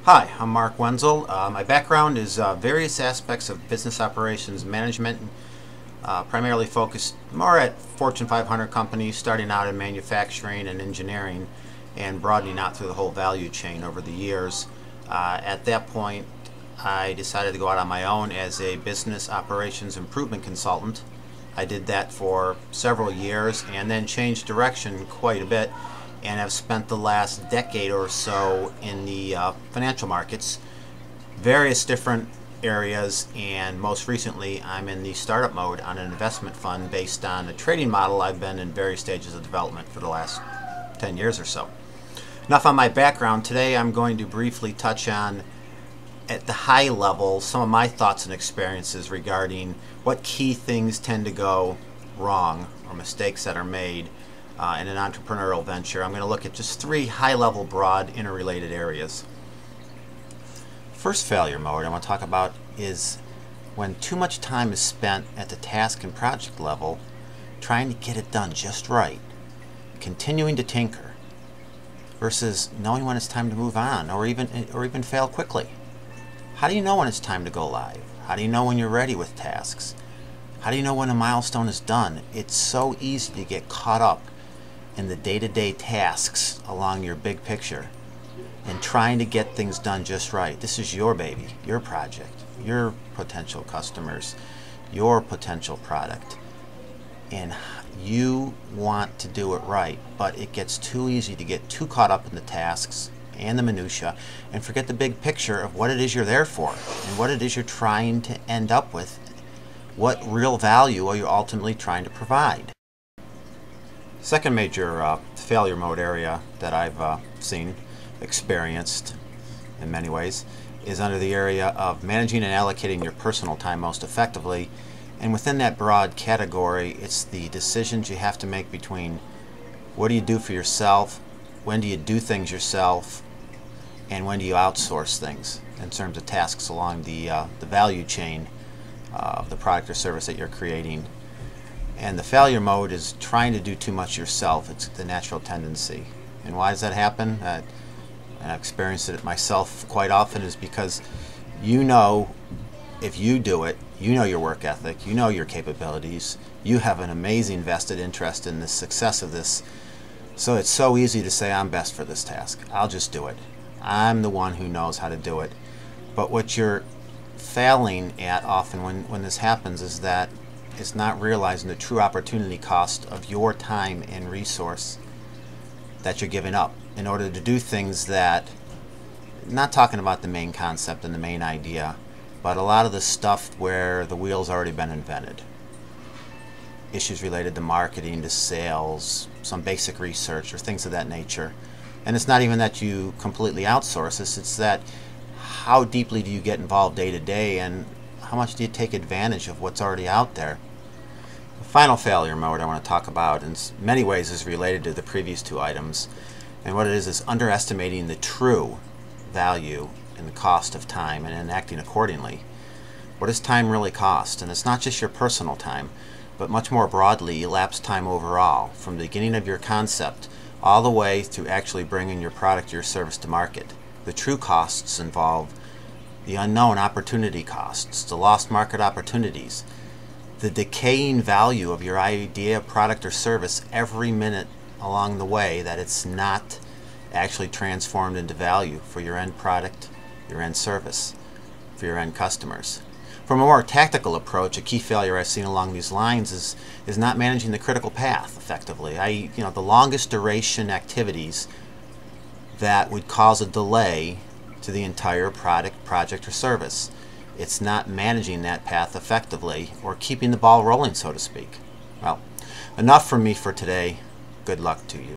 Hi, I'm Mark Wenzel. My background is various aspects of business operations management, primarily focused more at Fortune 500 companies, starting out in manufacturing and engineering and broadening out through the whole value chain over the years. At that point, I decided to go out on my own as a business operations improvement consultant. I did that for several years and then changed direction quite a bit, and have spent the last decade or so in the financial markets, various different areas, and most recently I'm in the startup mode on an investment fund based on a trading model I've been in various stages of development for the last 10 years or so. Enough on my background. Today I'm going to briefly touch on, at the high level, some of my thoughts and experiences regarding what key things tend to go wrong or mistakes that are made in an entrepreneurial venture. I'm going to look at just three high-level, broad, interrelated areas. First failure mode I want to talk about is when too much time is spent at the task and project level trying to get it done just right, continuing to tinker, versus knowing when it's time to move on or even fail quickly. How do you know when it's time to go live? How do you know when you're ready with tasks? How do you know when a milestone is done? It's so easy to get caught up in the day-to-day tasks along your big picture and trying to get things done just right. This is your baby, your project, your potential customers, your potential product, and you want to do it right, but it gets too easy to get too caught up in the tasks and the minutia and forget the big picture of what it is you're there for and what it is you're trying to end up with. What real value are you ultimately trying to provide? Second major failure mode area that I've experienced in many ways, is under the area of managing and allocating your personal time most effectively. And within that broad category, it's the decisions you have to make between what do you do for yourself, when do you do things yourself, and when do you outsource things in terms of tasks along the value chain of the product or service that you're creating. And the failure mode is trying to do too much yourself. It's the natural tendency. And why does that happen? And I've experienced it myself quite often, is because you know if you do it, you know your work ethic, you know your capabilities, you have an amazing vested interest in the success of this. So it's so easy to say, I'm best for this task. I'll just do it. I'm the one who knows how to do it. But what you're failing at often when this happens is that is not realizing the true opportunity cost of your time and resource that you're giving up in order to do things that, not talking about the main concept and the main idea, but a lot of the stuff where the wheel's already been invented. Issues related to marketing, to sales, some basic research or things of that nature. And it's not even that you completely outsource this, it's that how deeply do you get involved day to day and how much do you take advantage of what's already out there? The final failure mode I want to talk about in many ways is related to the previous two items. And what it is underestimating the true value and the cost of time and enacting accordingly. What does time really cost? And it's not just your personal time, but much more broadly, elapsed time overall, from the beginning of your concept all the way through actually bringing your product or your service to market. The true costs involve the unknown opportunity costs, the lost market opportunities, the decaying value of your idea, product, or service every minute along the way that it's not actually transformed into value for your end product, your end service, for your end customers. From a more tactical approach, a key failure I've seen along these lines is not managing the critical path effectively. The longest duration activities that would cause a delay to the entire product, project, or service. It's not managing that path effectively or keeping the ball rolling, so to speak. Well, enough from me for today. Good luck to you.